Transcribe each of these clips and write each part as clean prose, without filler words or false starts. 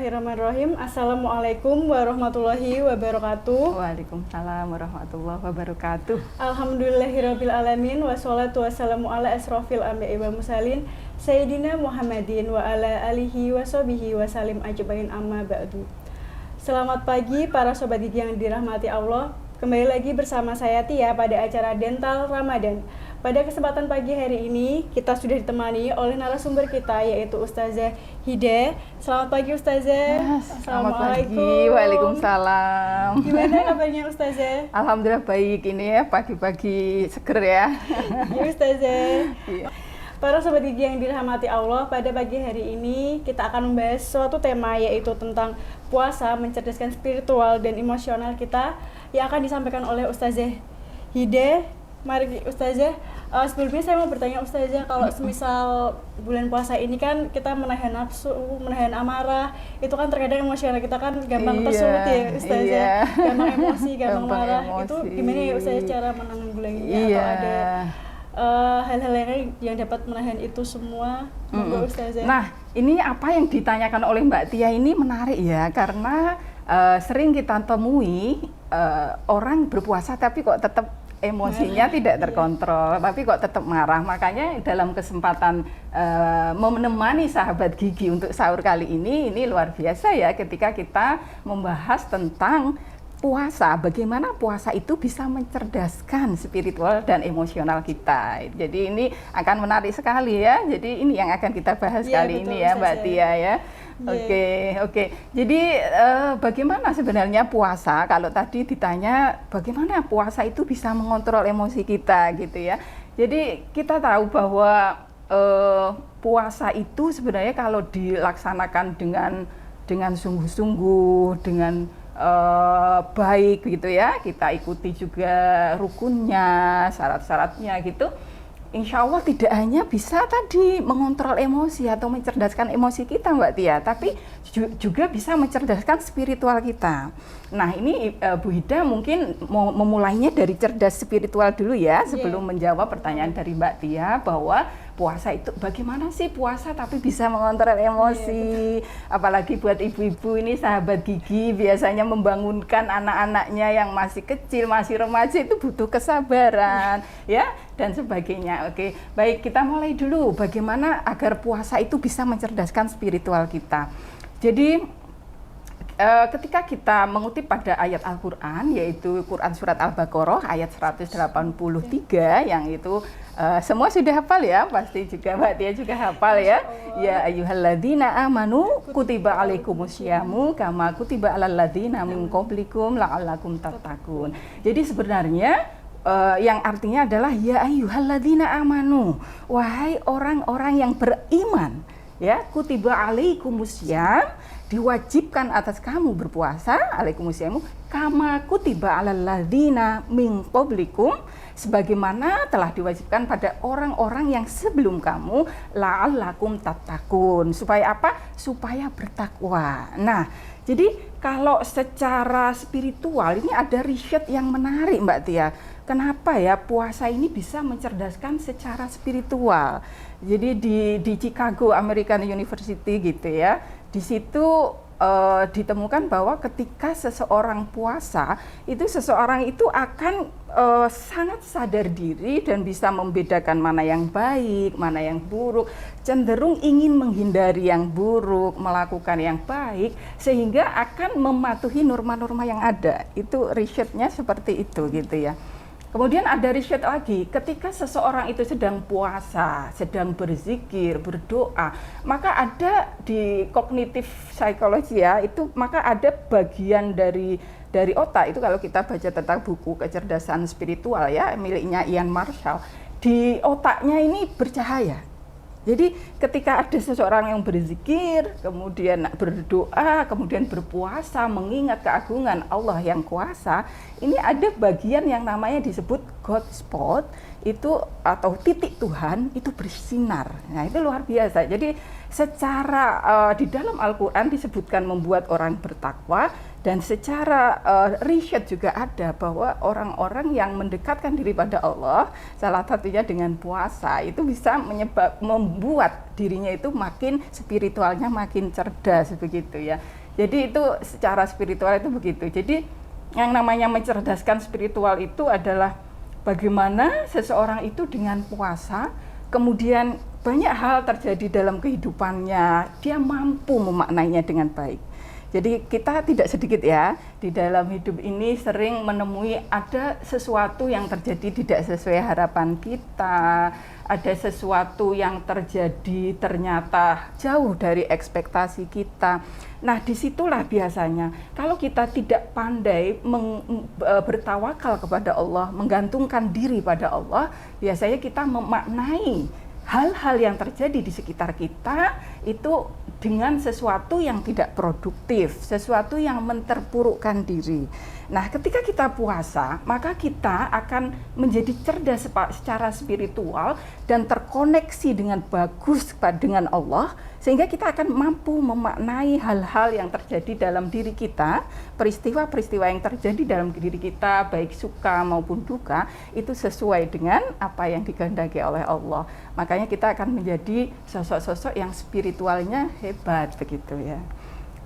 Bismillahirrahmanirrahim. Assalamualaikum warahmatullahi wabarakatuh. Waalaikumsalam warahmatullahi wabarakatuh. Alhamdulillahirabbil alamin wassalatu wassalamu ala asrofil anbiya'i wal mursalin Sayyidina Muhammadin wa ala alihi wa sahbihi wa salim ajmain amma ba'du. Selamat pagi para sobat gigi yang dirahmati Allah. Kembali lagi bersama saya Tia pada acara Dental Ramadan. Pada kesempatan pagi hari ini, kita sudah ditemani oleh narasumber kita, yaitu Ustazah Hide. Selamat pagi Ustazah. Selamat pagi, waalaikumsalam. Gimana kabarnya Ustazah? Alhamdulillah baik, ini ya pagi-pagi seger ya. Iya Ustazah. Para sobat gigi yang dirahmati Allah, pada pagi hari ini kita akan membahas suatu tema, yaitu tentang puasa mencerdaskan spiritual dan emosional kita, yang akan disampaikan oleh Ustazah Hide. Mari Ustazah, sebelumnya saya mau bertanya Ustazah, kalau semisal bulan puasa ini kan kita menahan nafsu, menahan amarah, itu kan terkadang emosional kita kan gampang tersulut ya Ustazah, gampang emosi, gampang marah, itu gimana ya Ustazah cara menanggulanginya, atau ada hal-hal yang dapat menahan itu semua? Monggo Ustazah. Nah, ini apa yang ditanyakan oleh Mbak Tia ini menarik ya, karena sering kita temui orang berpuasa tapi kok tetap emosinya tidak terkontrol, tapi kok tetap marah. Makanya dalam kesempatan menemani sahabat gigi untuk sahur kali ini luar biasa ya, ketika kita membahas tentang puasa, bagaimana puasa itu bisa mencerdaskan spiritual dan emosional kita. Jadi ini akan menarik sekali ya. Jadi ini yang akan kita bahas kali ini ya Mbak Tia ya. Oke. Jadi bagaimana sebenarnya puasa? Kalau tadi ditanya bagaimana puasa itu bisa mengontrol emosi kita gitu ya. Jadi kita tahu bahwa puasa itu sebenarnya kalau dilaksanakan dengan sungguh-sungguh, dengan baik gitu ya, kita ikuti juga rukunnya, syarat-syaratnya gitu, insya Allah tidak hanya bisa tadi mengontrol emosi atau mencerdaskan emosi kita Mbak Tia, tapi juga bisa mencerdaskan spiritual kita. Nah ini Bu Hida mungkin mau memulainya dari cerdas spiritual dulu ya, sebelum menjawab pertanyaan dari Mbak Tia bahwa puasa itu bagaimana sih puasa tapi bisa mengontrol emosi. Apalagi buat ibu-ibu ini sahabat gigi biasanya membangunkan anak-anaknya yang masih kecil, masih remaja itu butuh kesabaran ya dan sebagainya. Oke, baik, kita mulai dulu bagaimana agar puasa itu bisa mencerdaskan spiritual kita. Jadi ketika kita mengutip pada ayat Al-Quran, yaitu Quran Surat Al-Baqarah ayat 183 yang itu semua sudah hafal ya, pasti juga Mbak Tia juga hafal ya. Ya ayyuhalladzina amanu kutiba alaikumusyamu kama kutiba alal ladzina min qablikum la'allakum tattaqun. Jadi sebenarnya yang artinya adalah ya ayyuhalladzina amanu, wahai orang-orang yang beriman ya, kutiba alaikumusyamu, diwajibkan atas kamu berpuasa, alaikumusyamu kama kutiba alal ladzina min qablikum, sebagaimana telah diwajibkan pada orang-orang yang sebelum kamu, la'allakum tattaqun, supaya apa? Supaya bertakwa. Nah, jadi kalau secara spiritual ini ada riset yang menarik Mbak Tia. Kenapa ya puasa ini bisa mencerdaskan secara spiritual? Jadi di Chicago American University gitu ya, di situ ditemukan bahwa ketika seseorang puasa itu seseorang itu akan sangat sadar diri dan bisa membedakan mana yang baik, mana yang buruk, cenderung ingin menghindari yang buruk, melakukan yang baik, sehingga akan mematuhi norma-norma yang ada. Itu risetnya seperti itu gitu ya. Kemudian ada riset lagi, ketika seseorang itu sedang puasa, sedang berzikir, berdoa, maka ada di kognitif psikologi ya, itu maka ada bagian dari otak itu, kalau kita baca tentang buku kecerdasan spiritual ya, miliknya Ian Marshall, di otaknya ini bercahaya. Jadi ketika ada seseorang yang berzikir, kemudian berdoa, kemudian berpuasa, mengingat keagungan Allah yang kuasa, ini ada bagian yang namanya disebut God spot, itu atau titik Tuhan itu bersinar. Nah, itu luar biasa. Jadi secara di dalam Al-Qur'an disebutkan membuat orang bertakwa, dan secara riset juga ada bahwa orang-orang yang mendekatkan diri pada Allah, salah satunya dengan puasa, itu bisa membuat dirinya itu makin spiritualnya makin cerdas begitu ya. Jadi itu secara spiritual itu begitu. Jadi yang namanya mencerdaskan spiritual itu adalah bagaimana seseorang itu dengan puasa, kemudian banyak hal terjadi dalam kehidupannya, dia mampu memaknainya dengan baik. Jadi kita tidak sedikit ya, di dalam hidup ini sering menemui ada sesuatu yang terjadi tidak sesuai harapan kita, ada sesuatu yang terjadi ternyata jauh dari ekspektasi kita. Nah, disitulah biasanya kalau kita tidak pandai bertawakal kepada Allah, menggantungkan diri pada Allah, biasanya kita memaknai hal-hal yang terjadi di sekitar kita itu dengan sesuatu yang tidak produktif, sesuatu yang menterpurukkan diri. Nah, ketika kita puasa, maka kita akan menjadi cerdas secara spiritual dan terkoneksi dengan bagus dengan Allah, sehingga kita akan mampu memaknai hal-hal yang terjadi dalam diri kita, peristiwa-peristiwa yang terjadi dalam diri kita, baik suka maupun duka, itu sesuai dengan apa yang dikehendaki oleh Allah. Makanya kita akan menjadi sosok-sosok yang spiritualnya hebat begitu ya.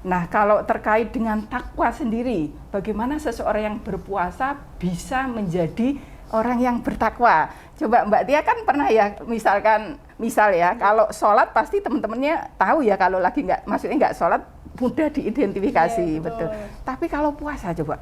Nah, kalau terkait dengan takwa sendiri, bagaimana seseorang yang berpuasa bisa menjadi orang yang bertakwa? Coba Mbak Tia kan pernah ya, misal ya, kalau sholat pasti teman-temannya tahu ya, kalau lagi maksudnya nggak sholat mudah diidentifikasi, yeah, betul. Tapi kalau puasa coba,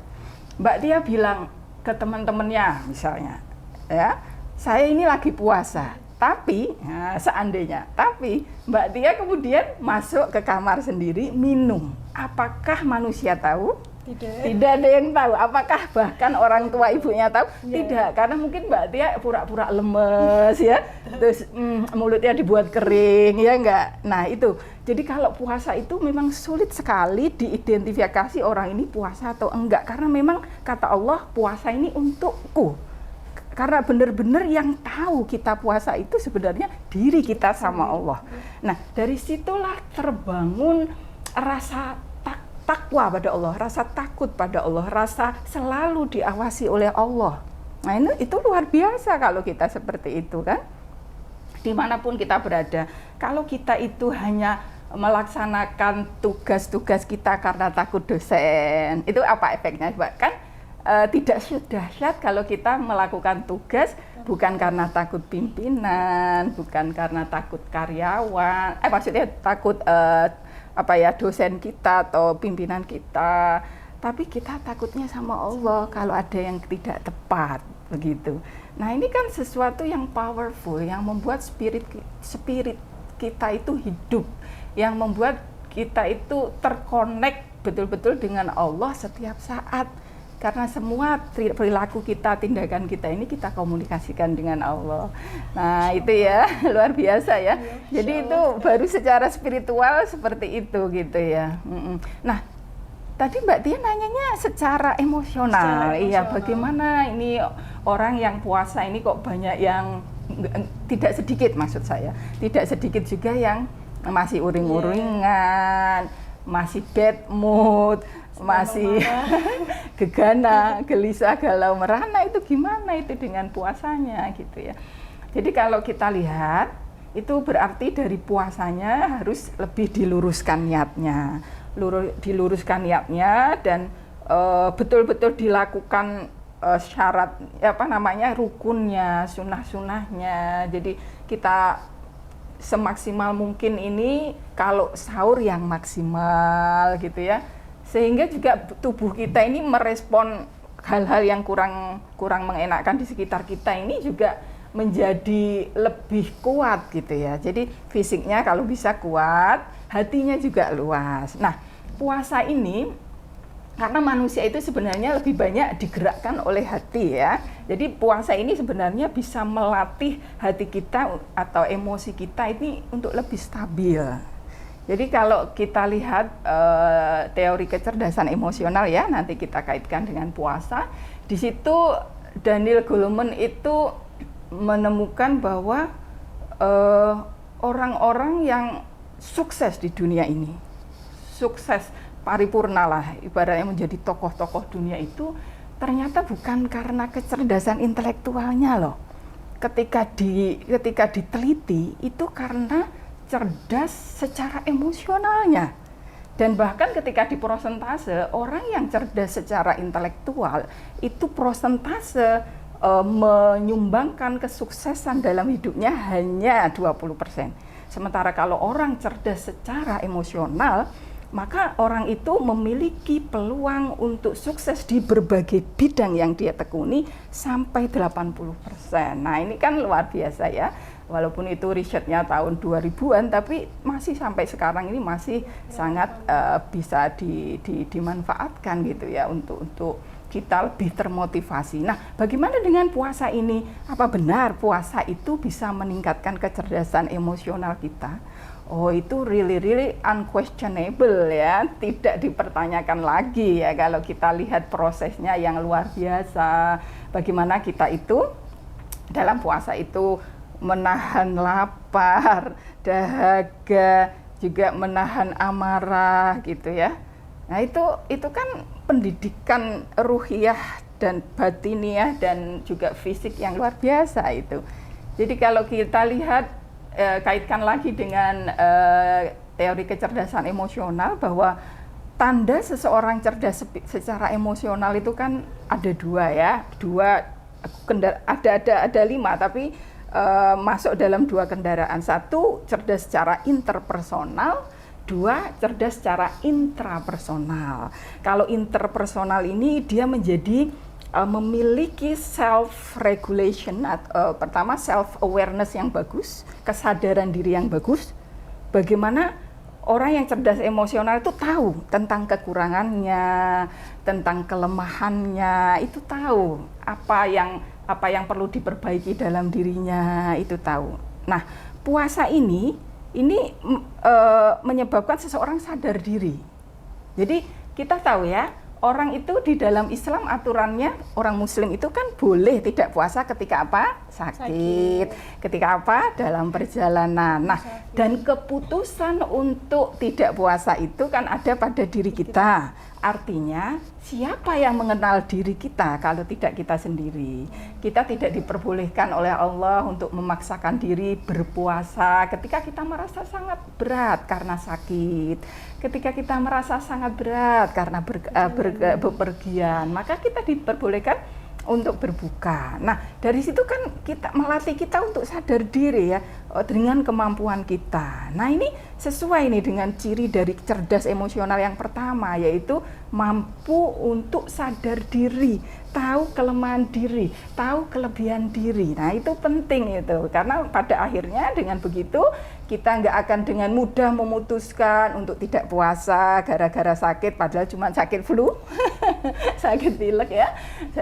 Mbak Tia bilang ke teman-temannya misalnya, ya, saya ini lagi puasa. Tapi, nah, seandainya, tapi Mbak Tia kemudian masuk ke kamar sendiri minum. Apakah manusia tahu? Tidak ada yang tahu. Apakah bahkan orang tua ibunya tahu? Yeah. Tidak, karena mungkin Mbak Tia pura-pura lemes ya, terus mulutnya dibuat kering ya enggak. Nah itu, jadi kalau puasa itu memang sulit sekali diidentifikasi orang ini puasa atau enggak, karena memang kata Allah puasa ini untukku. Karena benar-benar yang tahu kita puasa itu sebenarnya diri kita sama Allah. Nah, dari situlah terbangun rasa takwa pada Allah, rasa takut pada Allah, rasa selalu diawasi oleh Allah. Nah, itu luar biasa kalau kita seperti itu kan. Dimanapun kita berada, kalau kita itu hanya melaksanakan tugas-tugas kita karena takut dosen, itu apa efeknya? Bahkan tidak sedahsyat kalau kita melakukan tugas bukan karena takut pimpinan, bukan karena takut karyawan, maksudnya takut dosen kita atau pimpinan kita, tapi kita takutnya sama Allah kalau ada yang tidak tepat begitu. Nah, ini kan sesuatu yang powerful, yang membuat spirit kita itu hidup, yang membuat kita itu terkonek betul-betul dengan Allah setiap saat. Karena semua perilaku kita, tindakan kita ini kita komunikasikan dengan Allah. Nah itu ya, luar biasa ya. Jadi itu baru secara spiritual seperti itu gitu ya. Nah, tadi Mbak Tia nanyanya secara emosional. Iya, bagaimana ini orang yang puasa ini kok banyak yang, tidak sedikit maksud saya, tidak sedikit juga yang masih uring-uringan, masih bad mood, masih gegana, gelisah, galau, merana. Itu gimana itu dengan puasanya gitu ya. Jadi kalau kita lihat itu berarti dari puasanya harus lebih diluruskan niatnya, dan betul-betul dilakukan syarat rukunnya, sunah-sunahnya. Jadi kita semaksimal mungkin ini kalau sahur yang maksimal gitu ya, sehingga juga tubuh kita ini merespon hal-hal yang kurang mengenakan di sekitar kita ini juga menjadi lebih kuat gitu ya. Jadi fisiknya kalau bisa kuat, hatinya juga luas. Nah, puasa ini karena manusia itu sebenarnya lebih banyak digerakkan oleh hati ya. Jadi puasa ini sebenarnya bisa melatih hati kita atau emosi kita ini untuk lebih stabil. Jadi kalau kita lihat teori kecerdasan emosional ya, nanti kita kaitkan dengan puasa. Di situ Daniel Goleman itu menemukan bahwa orang-orang yang sukses di dunia ini, sukses paripurna lah, ibaratnya menjadi tokoh-tokoh dunia itu ternyata bukan karena kecerdasan intelektualnya loh. Ketika diteliti itu karena cerdas secara emosionalnya. Dan bahkan ketika di prosentase, orang yang cerdas secara intelektual itu prosentase menyumbangkan kesuksesan dalam hidupnya hanya 20%. Sementara kalau orang cerdas secara emosional, maka orang itu memiliki peluang untuk sukses di berbagai bidang yang dia tekuni sampai 80%. Nah, ini kan luar biasa ya. Walaupun itu risetnya tahun 2000-an, tapi masih sampai sekarang ini masih sangat bisa dimanfaatkan gitu ya untuk kita lebih termotivasi. Nah, bagaimana dengan puasa ini? Apa benar puasa itu bisa meningkatkan kecerdasan emosional kita? Oh, itu really unquestionable ya, tidak dipertanyakan lagi ya kalau kita lihat prosesnya yang luar biasa. Bagaimana kita itu dalam puasa itu menahan lapar, dahaga, juga menahan amarah gitu ya. Nah, itu kan pendidikan ruhiyah dan batiniah dan juga fisik yang luar biasa itu. Jadi kalau kita lihat kaitkan lagi dengan teori kecerdasan emosional, bahwa tanda seseorang cerdas secara emosional itu kan ada dua ya, ada 5 tapi masuk dalam 2 kendaraan. 1 cerdas secara interpersonal, 2 cerdas secara intrapersonal. Kalau interpersonal ini dia menjadi memiliki self regulation, pertama self awareness yang bagus, kesadaran diri yang bagus. Bagaimana orang yang cerdas emosional itu tahu tentang kekurangannya, tentang kelemahannya, itu tahu apa yang perlu diperbaiki dalam dirinya, itu tahu. Nah, puasa ini menyebabkan seseorang sadar diri. Jadi kita tahu ya, orang itu di dalam Islam aturannya, orang Muslim itu kan boleh tidak puasa ketika apa? Sakit. Ketika apa? Dalam perjalanan. Nah, dan keputusan untuk tidak puasa itu kan ada pada diri kita. Artinya, siapa yang mengenal diri kita kalau tidak kita sendiri? Kita tidak diperbolehkan oleh Allah untuk memaksakan diri berpuasa ketika kita merasa sangat berat karena sakit, ketika kita merasa sangat berat karena bepergian, maka kita diperbolehkan untuk berbuka. Nah, dari situ kan kita melatih kita untuk sadar diri ya, dengan kemampuan kita. Nah, ini sesuai nih dengan ciri dari cerdas emosional yang pertama, yaitu mampu untuk sadar diri, tahu kelemahan diri, tahu kelebihan diri. Nah, itu penting itu, karena pada akhirnya dengan begitu kita nggak akan dengan mudah memutuskan untuk tidak puasa gara-gara sakit, padahal cuma sakit flu, sakit pilek ya,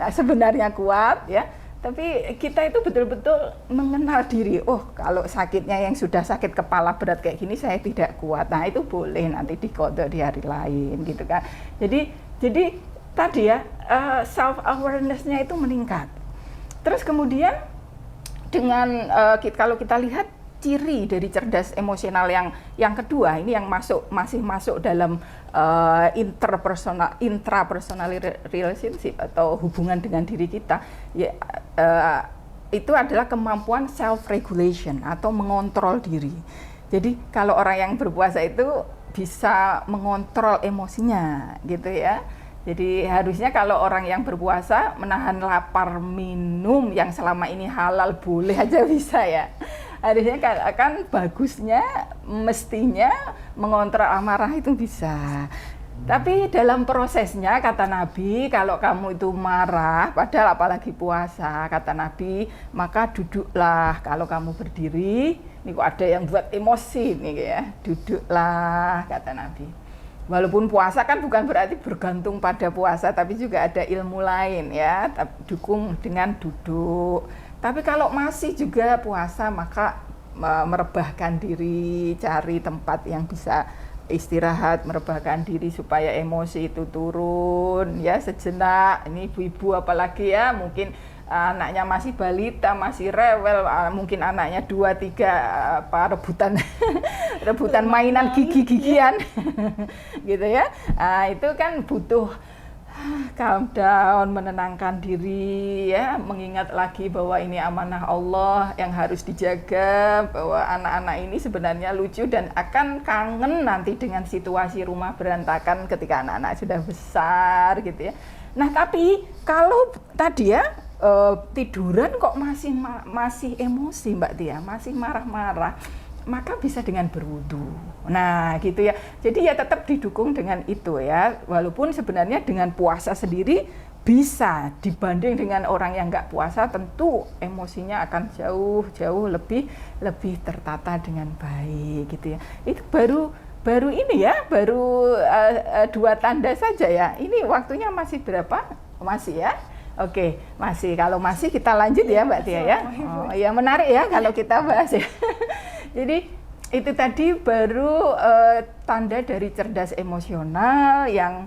sebenarnya kuat ya. Tapi kita itu betul-betul mengenal diri. Oh, kalau sakitnya yang sudah sakit kepala berat kayak gini saya tidak kuat. Nah, itu boleh nanti diqadha di hari lain gitu kan. Jadi tadi ya, self awareness-nya itu meningkat. Terus kemudian dengan kalau kita lihat ciri dari cerdas emosional yang kedua, ini yang masih masuk dalam intrapersonal relationship atau hubungan dengan diri kita ya, itu adalah kemampuan self regulation atau mengontrol diri. Jadi kalau orang yang berpuasa itu bisa mengontrol emosinya gitu ya. Jadi harusnya kalau orang yang berpuasa menahan lapar, minum yang selama ini halal boleh aja bisa ya. Harusnya kan bagusnya, mestinya mengontrol amarah itu bisa. Tapi dalam prosesnya kata Nabi, kalau kamu itu marah, padahal apalagi puasa, kata Nabi, maka duduklah. Kalau kamu berdiri, ini kok ada yang buat emosi nih ya, duduklah kata Nabi. Walaupun puasa kan bukan berarti bergantung pada puasa, tapi juga ada ilmu lain ya, dukung dengan duduk. Tapi kalau masih juga puasa, maka merebahkan diri, cari tempat yang bisa istirahat, merebahkan diri supaya emosi itu turun ya sejenak. Ini ibu-ibu apalagi ya, mungkin anaknya masih balita, masih rewel, mungkin anaknya 2-3 rebutan rebutan mainan gigi-gigian gitu ya. Itu kan butuh calm down, menenangkan diri ya, mengingat lagi bahwa ini amanah Allah yang harus dijaga, bahwa anak-anak ini sebenarnya lucu dan akan kangen nanti dengan situasi rumah berantakan ketika anak-anak sudah besar gitu ya. Nah, tapi kalau tadi ya tiduran kok masih emosi Mbak Tia, masih marah-marah, maka bisa dengan berwudu. Nah, gitu ya. Jadi ya tetap didukung dengan itu ya. Walaupun sebenarnya dengan puasa sendiri bisa dibanding dengan orang yang nggak puasa, tentu emosinya akan jauh lebih tertata dengan baik gitu ya. Itu baru ini ya, baru 2 tanda saja ya. Ini waktunya masih berapa? Masih ya? Oke, masih. Kalau masih kita lanjut ya Mbak Tia ya. Oh, ya menarik ya kalau kita bahas ya. Jadi itu tadi baru tanda dari cerdas emosional yang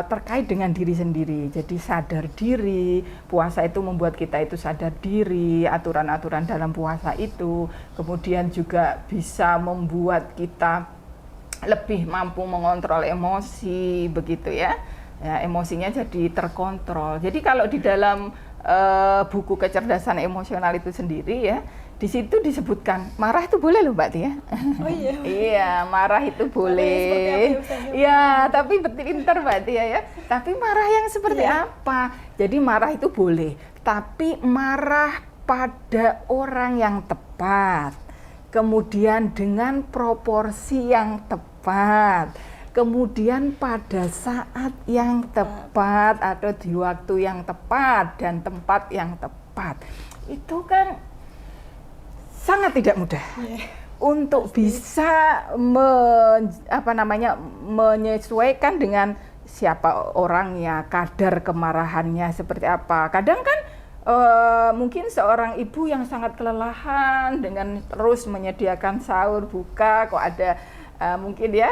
terkait dengan diri sendiri. Jadi sadar diri, puasa itu membuat kita itu sadar diri, aturan-aturan dalam puasa itu, kemudian juga bisa membuat kita lebih mampu mengontrol emosi, begitu ya. Ya, emosinya jadi terkontrol. Jadi kalau di dalam buku kecerdasan emosional itu sendiri ya, di situ disebutkan marah itu boleh loh Mbak Tia. Oh iya. Iya, marah itu boleh. Iya, tapi pintar Mbak Tia ya. Tapi marah yang seperti apa? Jadi marah itu boleh, tapi marah pada orang yang tepat. Kemudian dengan proporsi yang tepat. Kemudian pada saat yang tepat atau di waktu yang tepat dan tempat yang tepat. Itu kan sangat tidak mudah untuk bisa menyesuaikan dengan siapa orangnya, kadar kemarahannya seperti apa. Kadang kan mungkin seorang ibu yang sangat kelelahan dengan terus menyediakan sahur buka, kok ada mungkin ya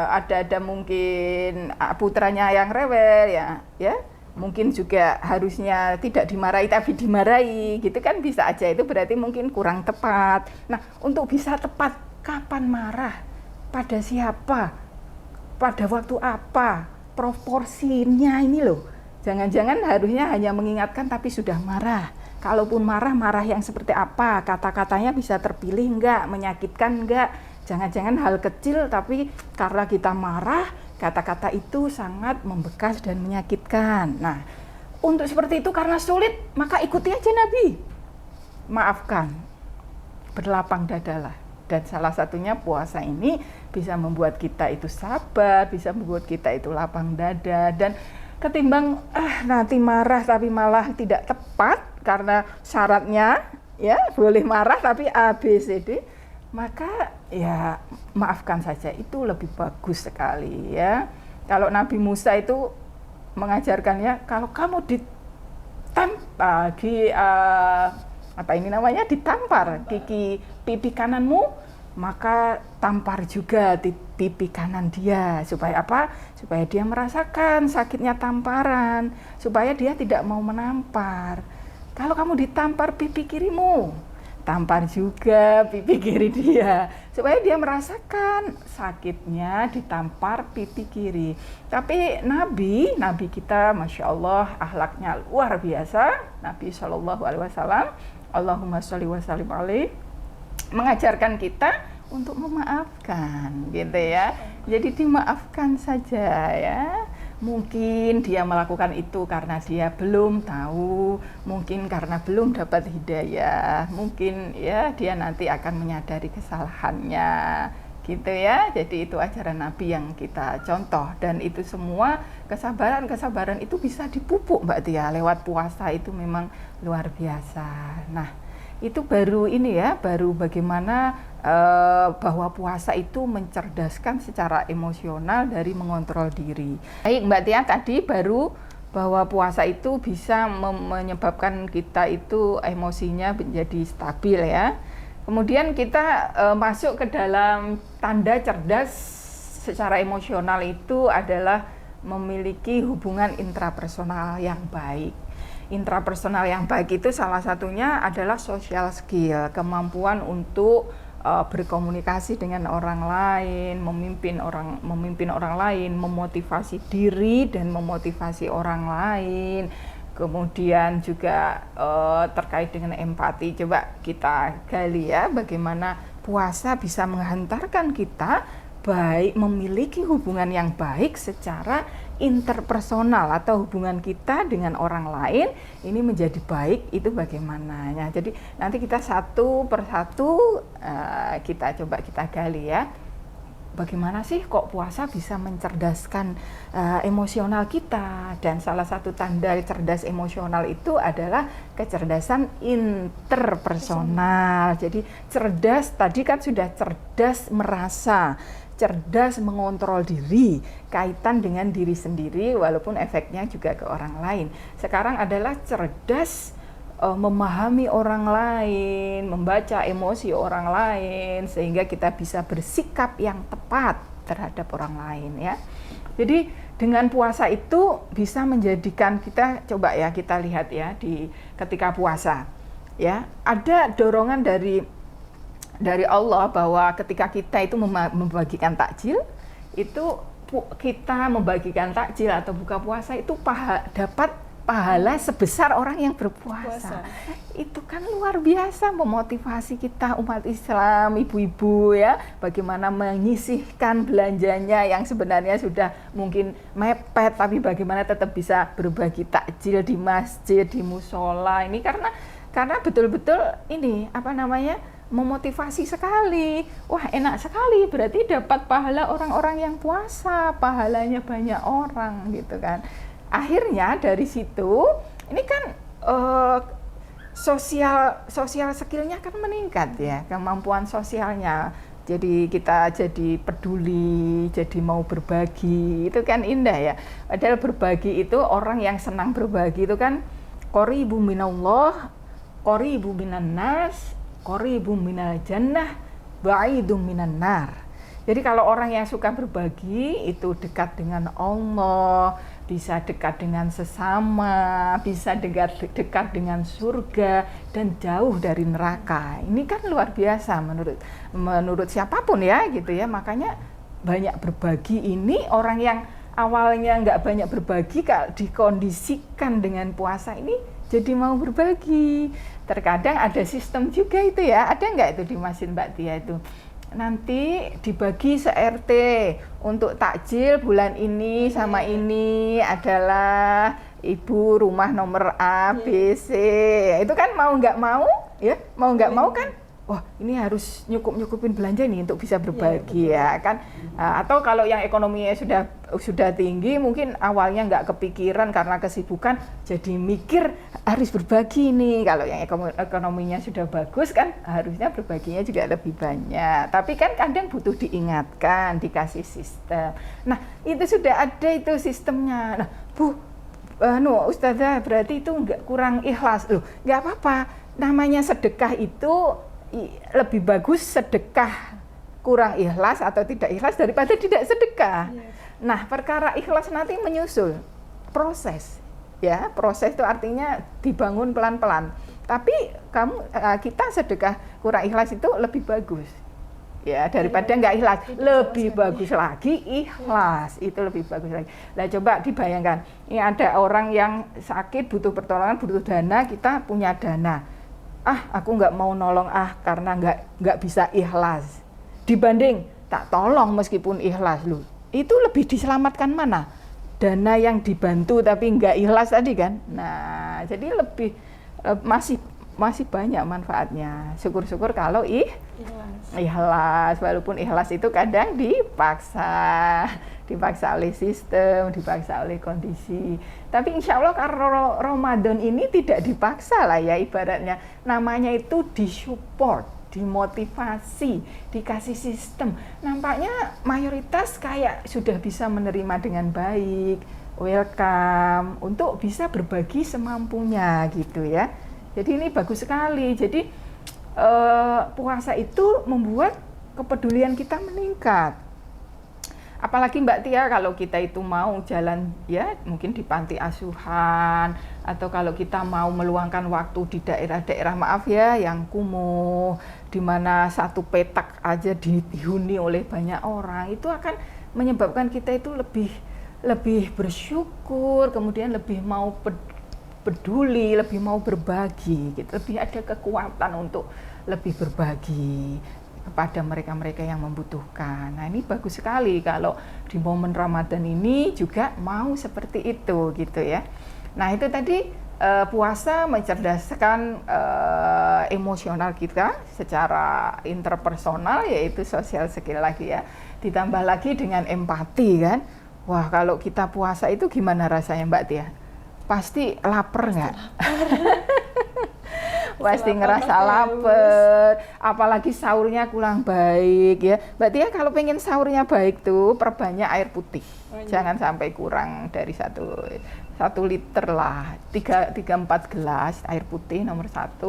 ada mungkin putranya yang rewel ya mungkin juga harusnya tidak dimarahi tapi dimarahi gitu kan, bisa aja. Itu berarti mungkin kurang tepat. Nah, untuk bisa tepat, kapan marah, pada siapa, pada waktu apa, proporsinya ini loh. Jangan-jangan harusnya hanya mengingatkan tapi sudah marah. Kalaupun marah yang seperti apa, kata-katanya bisa terpilih enggak, menyakitkan enggak. Jangan-jangan hal kecil tapi karena kita marah, kata-kata itu sangat membekas dan menyakitkan. Nah, untuk seperti itu karena sulit, maka ikuti aja Nabi. Maafkan, berlapang dadalah. Dan salah satunya puasa ini bisa membuat kita itu sabar, bisa membuat kita itu lapang dada. Dan ketimbang nanti marah tapi malah tidak tepat karena syaratnya ya boleh marah tapi A, B, C, D, maka ya maafkan saja, itu lebih bagus sekali ya. Kalau Nabi Musa itu mengajarkannya, kalau kamu ditampar pipi kananmu, maka tampar juga di pipi kanan dia. Supaya apa? Supaya dia merasakan sakitnya tamparan, supaya dia tidak mau menampar. Kalau kamu ditampar pipi kirimu, tampar juga pipi kiri dia, supaya dia merasakan sakitnya ditampar pipi kiri. Tapi Nabi kita, Masya Allah, akhlaknya luar biasa. Nabi SAW, Allahumma sholli wa sallim alaih, mengajarkan kita untuk memaafkan, gitu ya. Jadi dimaafkan saja ya. Mungkin dia melakukan itu karena dia belum tahu, mungkin karena belum dapat hidayah, mungkin ya dia nanti akan menyadari kesalahannya, gitu ya. Jadi itu ajaran Nabi yang kita contoh, dan itu semua kesabaran itu bisa dipupuk Mbak Tia lewat puasa, itu memang luar biasa. Nah, itu baru ini ya, baru bagaimana bahwa puasa itu mencerdaskan secara emosional dari mengontrol diri. Baik Mbak Tia, tadi baru bahwa puasa itu bisa menyebabkan kita itu emosinya menjadi stabil ya. Kemudian kita masuk ke dalam tanda cerdas secara emosional itu adalah memiliki hubungan intrapersonal yang baik. Intrapersonal yang baik itu salah satunya adalah social skill, kemampuan untuk berkomunikasi dengan orang lain, memimpin orang lain, memotivasi diri dan memotivasi orang lain. Kemudian juga terkait dengan empati, coba kita gali ya, bagaimana puasa bisa menghantarkan kita baik memiliki hubungan yang baik secara interpersonal atau hubungan kita dengan orang lain ini menjadi baik, itu bagaimana ya. Jadi nanti kita satu persatu kita gali ya, bagaimana sih kok puasa bisa mencerdaskan emosional kita. Dan salah satu tanda cerdas emosional itu adalah kecerdasan interpersonal. Jadi cerdas tadi kan sudah cerdas merasa, cerdas mengontrol diri, kaitan dengan diri sendiri walaupun efeknya juga ke orang lain. Sekarang adalah cerdas memahami orang lain, membaca emosi orang lain sehingga kita bisa bersikap yang tepat terhadap orang lain ya. Jadi dengan puasa itu bisa menjadikan kita, coba ya kita lihat ya di ketika puasa ya, ada dorongan dari Allah bahwa ketika kita itu membagikan takjil, itu kita membagikan takjil atau buka puasa itu dapat pahala sebesar orang yang berpuasa. Itu kan luar biasa memotivasi kita umat Islam, ibu-ibu ya, bagaimana menyisihkan belanjanya yang sebenarnya sudah mungkin mepet, tapi bagaimana tetap bisa berbagi takjil di masjid, di musola. Ini karena betul-betul ini memotivasi sekali. Wah, enak sekali, berarti dapat pahala orang-orang yang puasa, pahalanya banyak orang gitu kan. Akhirnya dari situ ini kan sosial skillnya kan meningkat ya, kemampuan sosialnya. Jadi kita jadi peduli, jadi mau berbagi, itu kan indah ya. Padahal berbagi itu, orang yang senang berbagi itu kan qoribu minallah, qoribu minan nas, qoribu minal jannah, ba'idum minan nar. Jadi kalau orang yang suka berbagi itu dekat dengan Allah, bisa dekat dengan sesama, bisa dekat dengan surga dan jauh dari neraka. Ini kan luar biasa menurut siapapun ya gitu ya. Makanya banyak berbagi ini, orang yang awalnya nggak banyak berbagi, kalau dikondisikan dengan puasa ini jadi mau berbagi. Terkadang ada sistem juga itu ya, ada nggak itu di Masjid Mbak Tia itu? Nanti dibagi se-RT untuk takjil bulan ini sama ini adalah ibu rumah nomor A, B, C. Itu kan mau nggak mau ya, mau nggak mau kan, wah ini harus nyukupin belanja nih untuk bisa berbagi ya kan. Atau kalau yang ekonominya sudah tinggi, mungkin awalnya nggak kepikiran karena kesibukan, jadi mikir harus berbagi nih. Kalau yang ekonominya sudah bagus kan harusnya berbaginya juga lebih banyak. Tapi kan kadang butuh diingatkan, dikasih sistem. Nah itu sudah ada itu sistemnya. Nah Ustazah, berarti itu nggak kurang ikhlas loh. Nggak apa-apa, namanya sedekah itu lebih bagus sedekah kurang ikhlas atau tidak ikhlas daripada tidak sedekah. Yes. Nah, perkara ikhlas nanti menyusul proses. Ya, proses itu artinya dibangun pelan-pelan. Tapi kita sedekah kurang ikhlas itu lebih bagus. Ya, daripada nggak ikhlas, lebih bagus lagi ikhlas. Itu lebih bagus lagi. Nah, coba dibayangkan, ini ada orang yang sakit butuh pertolongan, butuh dana, kita punya dana. Aku nggak mau nolong karena nggak bisa ikhlas. Dibanding tak tolong meskipun ikhlas loh, itu lebih diselamatkan mana? Dana yang dibantu tapi nggak ikhlas tadi kan. Nah, jadi lebih masih banyak manfaatnya. Syukur-syukur kalau ikhlas, walaupun ikhlas itu kadang dipaksa oleh sistem, dipaksa oleh kondisi. Tapi insya Allah karena Ramadan ini tidak dipaksa lah ya, ibaratnya namanya itu disupport, dimotivasi, dikasih sistem. Nampaknya mayoritas kayak sudah bisa menerima dengan baik, welcome, untuk bisa berbagi semampunya gitu ya. Jadi ini bagus sekali. Jadi puasa itu membuat kepedulian kita meningkat. apalagi Mbak Tia kalau kita itu mau jalan ya mungkin di panti asuhan, atau kalau kita mau meluangkan waktu di daerah-daerah maaf ya yang kumuh, di mana satu petak aja dihuni oleh banyak orang, itu akan menyebabkan kita itu lebih bersyukur, kemudian lebih mau peduli, lebih mau berbagi, gitu. Lebih ada kekuatan untuk lebih berbagi kepada mereka-mereka yang membutuhkan. Nah, ini bagus sekali kalau di momen Ramadan ini juga mau seperti itu, gitu ya. Nah, itu tadi puasa mencerdaskan emosional kita secara interpersonal, yaitu social skill lagi ya. Ditambah lagi dengan empati kan. Wah, kalau kita puasa itu gimana rasanya Mbak Tia? Pasti lapar nggak? Pasti ngerasa lapar, apalagi sahurnya kurang baik ya. Mbak Tia kalau pengen sahurnya baik tuh perbanyak air putih. Jangan sampai kurang dari satu liter lah, 3-4 gelas air putih nomor 1.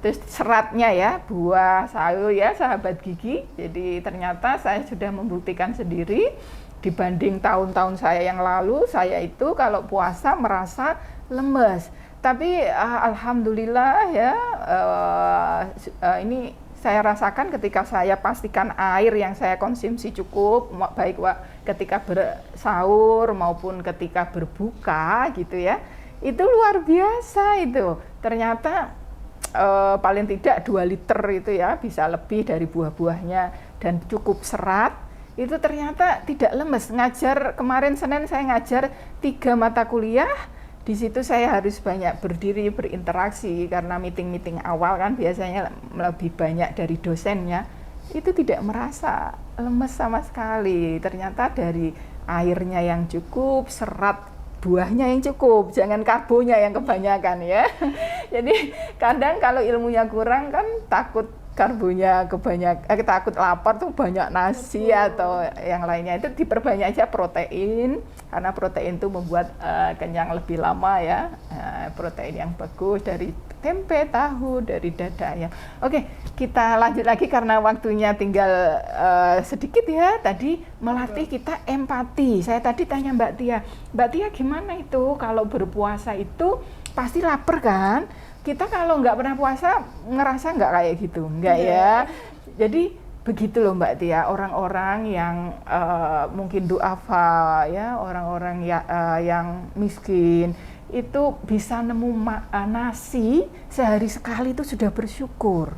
Terus seratnya ya, buah, sayur ya sahabat gigi. Jadi ternyata saya sudah membuktikan sendiri dibanding tahun-tahun saya yang lalu, saya itu kalau puasa merasa lemes. Tapi alhamdulillah ya, ini saya rasakan ketika saya pastikan air yang saya konsumsi cukup, baik ketika bersahur maupun ketika berbuka gitu ya, itu luar biasa itu. Ternyata paling tidak 2 liter itu ya, bisa lebih dari buah-buahnya dan cukup serat. Itu ternyata tidak lemes. Ngajar kemarin Senin saya ngajar 3 mata kuliah. Di situ saya harus banyak berdiri, berinteraksi karena meeting-meeting awal kan biasanya lebih banyak dari dosennya. Itu tidak merasa lemes sama sekali. Ternyata dari airnya yang cukup, serat buahnya yang cukup, jangan karbonya yang kebanyakan ya. Jadi kadang kalau ilmunya kurang kan takut karbonya kebanyakan, takut lapar tuh banyak nasi atau yang lainnya, itu diperbanyak aja protein karena protein itu membuat kenyang lebih lama ya. Protein yang bagus dari tempe, tahu, dari dada ya. Oke, kita lanjut lagi karena waktunya tinggal sedikit ya. Tadi melatih kita empati. Saya tadi tanya Mbak Tia gimana itu kalau berpuasa itu pasti lapar kan? Kita kalau nggak pernah puasa ngerasa nggak kayak gitu, nggak ya? Jadi begitu loh Mbak Tia, orang-orang yang mungkin duafa ya, orang-orang yang miskin itu bisa nemu nasi sehari sekali itu sudah bersyukur.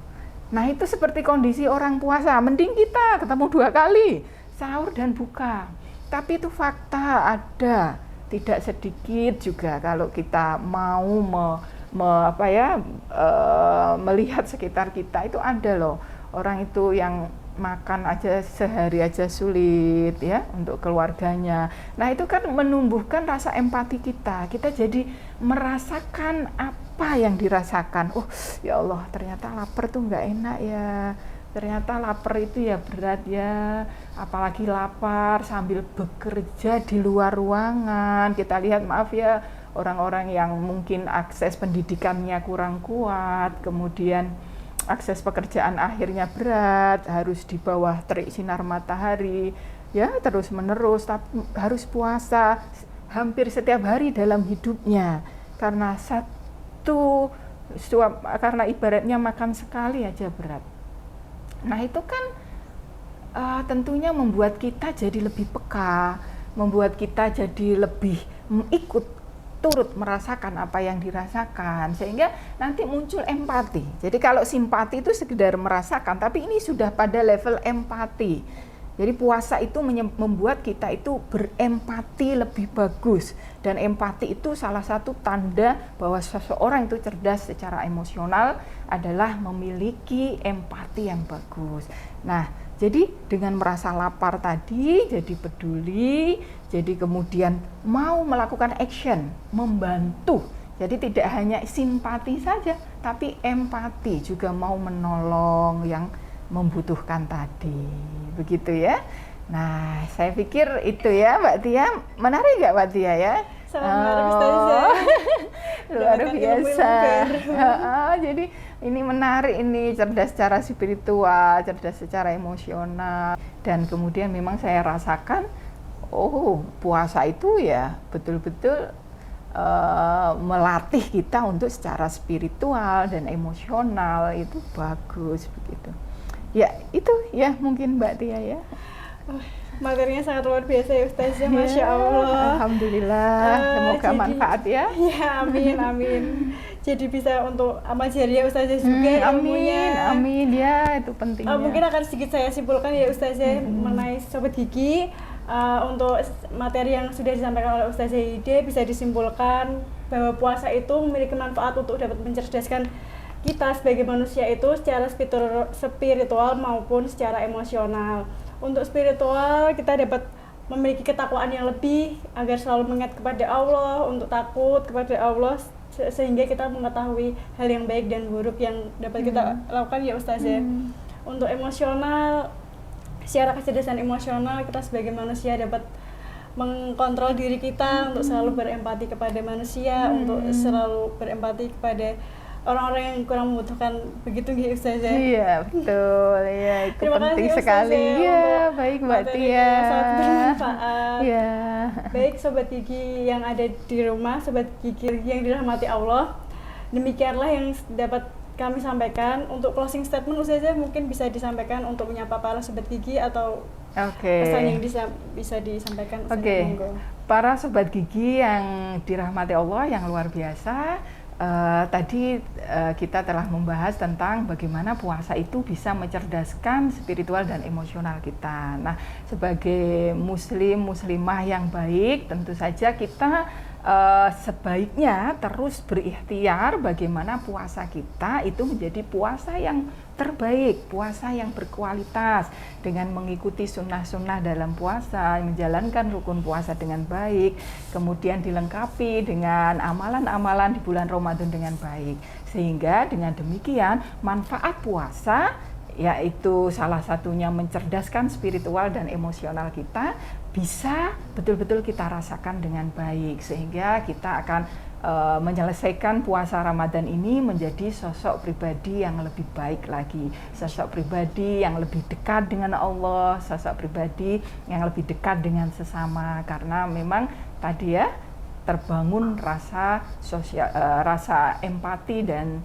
Nah itu seperti kondisi orang puasa, mending kita ketemu 2 kali, sahur dan buka. Tapi itu fakta ada, tidak sedikit juga kalau kita mau melihat sekitar kita itu ada loh orang itu yang makan aja sehari aja sulit ya untuk keluarganya. Nah itu kan menumbuhkan rasa empati kita jadi merasakan apa yang dirasakan. Oh ya Allah, ternyata lapar tuh nggak enak ya, ternyata lapar itu ya berat ya, apalagi lapar sambil bekerja di luar ruangan. Kita lihat maaf ya, orang-orang yang mungkin akses pendidikannya kurang kuat, kemudian akses pekerjaan akhirnya berat, harus di bawah terik sinar matahari, ya terus menerus, tapi harus puasa hampir setiap hari dalam hidupnya, karena karena ibaratnya makan sekali aja berat. Nah itu kan tentunya membuat kita jadi lebih peka, membuat kita jadi lebih ikut turut merasakan apa yang dirasakan, sehingga nanti muncul empati. Jadi kalau simpati itu sekedar merasakan, tapi ini sudah pada level empati. Jadi puasa itu membuat kita itu berempati lebih bagus, dan empati itu salah satu tanda bahwa seseorang itu cerdas secara emosional adalah memiliki empati yang bagus. Nah, jadi dengan merasa lapar tadi, jadi peduli, jadi kemudian mau melakukan action, membantu. Jadi tidak hanya simpati saja, tapi empati juga mau menolong yang membutuhkan tadi. Begitu ya. Nah, saya pikir itu ya Mbak Tia. Menarik nggak Mbak Tia ya? Luar biasa. Jadi ini menarik, ini cerdas secara spiritual, cerdas secara emosional, dan kemudian memang saya rasakan oh puasa itu ya betul-betul melatih kita untuk secara spiritual dan emosional, itu bagus begitu. Ya itu ya mungkin Mbak Tia ya. Materinya sangat luar biasa ya Ustazah, Masya Allah. Alhamdulillah, semoga manfaat ya. Ya amin, amin. Jadi bisa untuk amal jariah Ustazah juga ilmunya. Amin ya, itu pentingnya. Mungkin akan sedikit saya simpulkan ya Ustazah mengenai Sobat Gigi. Untuk materi yang sudah disampaikan oleh Ustazah Ide, bisa disimpulkan bahwa puasa itu memiliki manfaat untuk dapat mencerdaskan kita sebagai manusia itu secara spiritual maupun secara emosional. Untuk spiritual kita dapat memiliki ketakwaan yang lebih agar selalu mengingat kepada Allah, untuk takut kepada Allah, sehingga kita mengetahui hal yang baik dan buruk yang dapat kita lakukan ya Ustazah. Untuk emosional, secara kecerdasan emosional kita sebagai manusia dapat mengkontrol diri kita untuk selalu berempati kepada manusia, untuk selalu berempati kepada orang-orang yang kurang membutuhkan, begitu nggih Ustazah? Iya betul, ya itu Terima penting kasih, sekali. Ustazah, Ya baik Mbak Tia. sangat bermanfaat. Ya. Baik Sobat Gigi yang ada di rumah, Sobat Gigi yang dirahmati Allah, demikianlah yang dapat kami sampaikan. Untuk closing statement Ustazah mungkin bisa disampaikan untuk menyapa para Sobat Gigi atau pesan yang bisa disampaikan. Monggo. Para Sobat Gigi yang dirahmati Allah yang luar biasa, tadi kita telah membahas tentang bagaimana puasa itu bisa mencerdaskan spiritual dan emosional kita. Nah, sebagai muslimah yang baik, tentu saja kita sebaiknya terus berikhtiar bagaimana puasa kita itu menjadi puasa yang terbaik, puasa yang berkualitas, dengan mengikuti sunnah-sunnah dalam puasa, menjalankan rukun puasa dengan baik, kemudian dilengkapi dengan amalan-amalan di bulan Ramadan dengan baik. Sehingga dengan demikian manfaat puasa, yaitu salah satunya mencerdaskan spiritual dan emosional kita, bisa betul-betul kita rasakan dengan baik, sehingga kita akan menyelesaikan puasa Ramadan ini menjadi sosok pribadi yang lebih baik lagi, sosok pribadi yang lebih dekat dengan Allah, sosok pribadi yang lebih dekat dengan sesama, karena memang tadi ya terbangun rasa sosial, rasa empati dan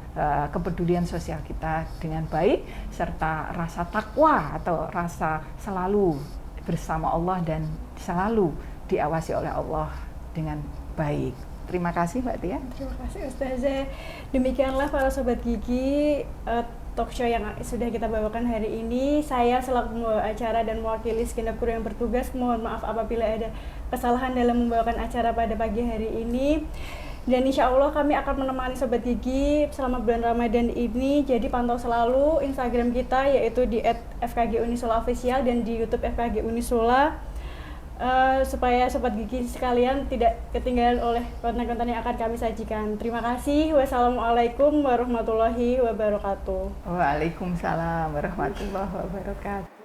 kepedulian sosial kita dengan baik, serta rasa takwa atau rasa selalu bersama Allah dan selalu diawasi oleh Allah dengan baik. Terima kasih Mbak Tia. Terima kasih Ustazah. Demikianlah para Sobat Gigi, talk show yang sudah kita bawakan hari ini. Saya selaku pembawa acara dan mewakili segenap kru yang bertugas, mohon maaf apabila ada kesalahan dalam membawakan acara pada pagi hari ini. Dan insya Allah kami akan menemani Sobat Gigi selama bulan Ramadan ini. Jadi pantau selalu Instagram kita, yaitu di @fkgunisula_official dan di YouTube FKG Unisula, supaya Sobat Gigi sekalian tidak ketinggalan oleh konten-konten yang akan kami sajikan. Terima kasih. Wassalamualaikum warahmatullahi wabarakatuh. Waalaikumsalam warahmatullahi wabarakatuh.